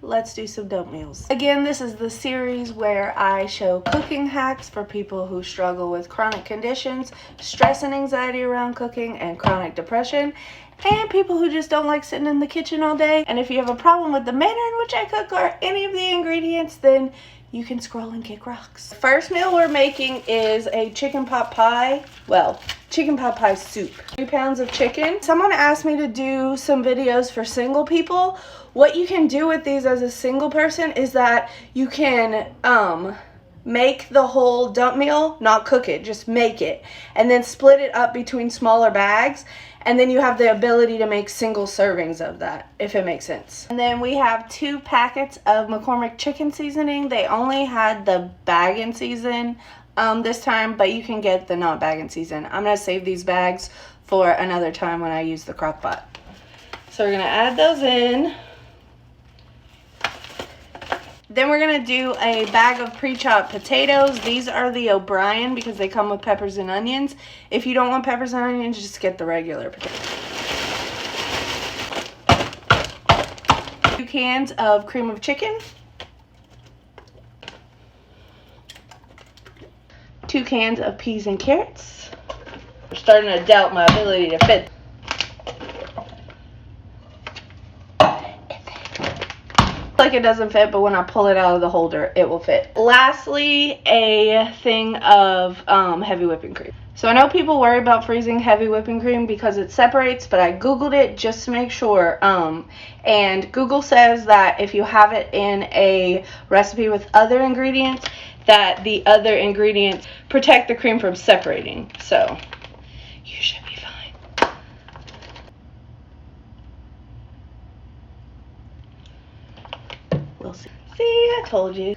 let's do some dump meals. Again, this is the series where I show cooking hacks for people who struggle with chronic conditions, stress and anxiety around cooking, and chronic depression, and people who just don't like sitting in the kitchen all day. And if you have a problem with the manner in which I cook or any of the ingredients, then you can scroll and kick rocks. First meal we're making is a chicken pot pie. Well, chicken pot pie soup. 3 pounds of chicken. Someone asked me to do some videos for single people. What you can do with these as a single person is that you can make the whole dump meal, not cook it, just make it, and then split it up between smaller bags, and then you have the ability to make single servings of that, if it makes sense. And then we have 2 packets of McCormick chicken seasoning. They only had the bag and season this time, but you can get the not bag and season. I'm gonna save these bags for another time when I use the crock pot. So we're gonna add those in. Then we're going to do a bag of pre-chopped potatoes. These are the O'Brien because they come with peppers and onions. If you don't want peppers and onions, just get the regular potatoes. 2 cans of cream of chicken. 2 cans of peas and carrots. I'm starting to doubt my ability to fit. Like it doesn't fit, but when I pull it out of the holder, it will fit. Lastly, a thing of heavy whipping cream. So I know people worry about freezing heavy whipping cream because it separates, but I googled it just to make sure. And Google says that if you have it in a recipe with other ingredients, that the other ingredients protect the cream from separating. So you should be fine. We'll see. See, I told you.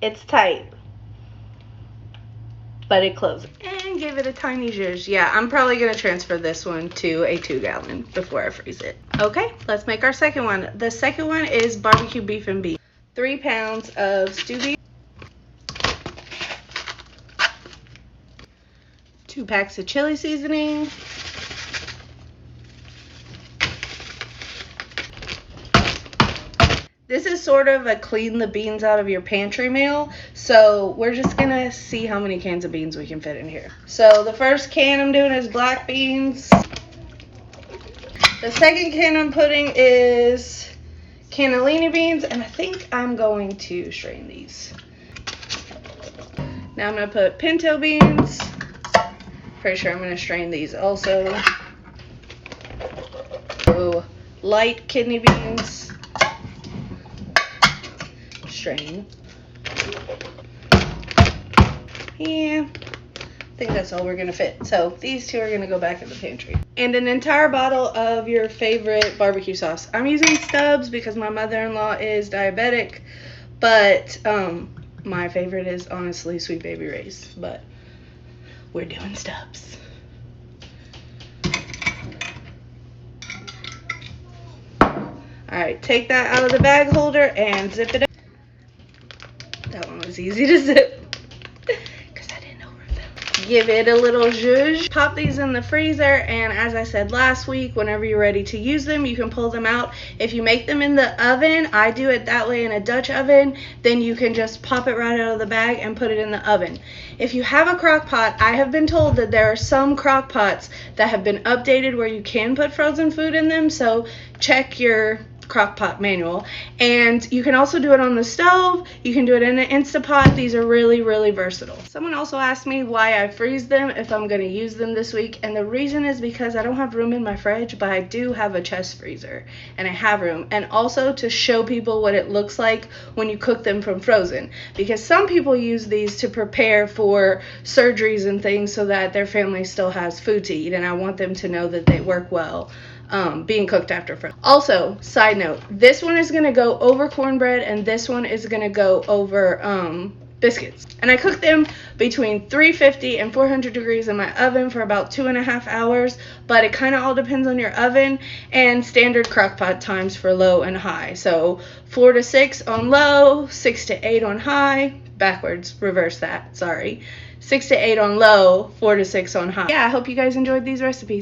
It's tight, but it closes. And give it a tiny zhuzh. Yeah, I'm probably going to transfer this one to a 2-gallon before I freeze it. Okay, let's make our second one. The second one is barbecue beef and beef. 3 pounds of stew beef. 2 packs of chili seasoning. This is sort of a clean the beans out of your pantry meal, so we're just gonna see how many cans of beans we can fit in here. So the first can I'm doing is black beans. The second can I'm putting is cannellini beans, and I think I'm going to strain these. Now I'm gonna put pinto beans. Pretty sure I'm gonna strain these also. So, light kidney beans. Strain. Yeah, I think that's all we're gonna fit. So these 2 are gonna go back in the pantry. And an entire bottle of your favorite barbecue sauce. I'm using Stubbs because my mother-in-law is diabetic, but my favorite is honestly Sweet Baby Ray's, but we're doing Stubbs. Alright, take that out of the bag holder and zip it up. That one was easy to zip because I didn't overfill. Give it a little zhuzh. Pop these in the freezer, and as I said last week, whenever you're ready to use them, you can pull them out. If you make them in the oven, I do it that way in a Dutch oven, then you can just pop it right out of the bag and put it in the oven. If you have a crock pot, I have been told that there are some crock pots that have been updated where you can put frozen food in them, so check your crock pot manual. And you can also do it on the stove. You can do it in an Instapot. These are really, really versatile. Someone also asked me why I freeze them if I'm going to use them this week, and the reason is because I don't have room in my fridge, but I do have a chest freezer and I have room, and also to show people what it looks like when you cook them from frozen, because some people use these to prepare for surgeries and things so that their family still has food to eat, and I want them to know that they work well being cooked after frozen. Also, side note, this one is going to go over cornbread and this one is going to go over biscuits. And I cook them between 350 and 400 degrees in my oven for about 2.5 hours, but it kind of all depends on your oven and standard crock pot times for low and high. So 4 to 6 on low, 6 to 8 on high, backwards, reverse that, sorry. 6 to 8 on low, 4 to 6 on high. Yeah, I hope you guys enjoyed these recipes.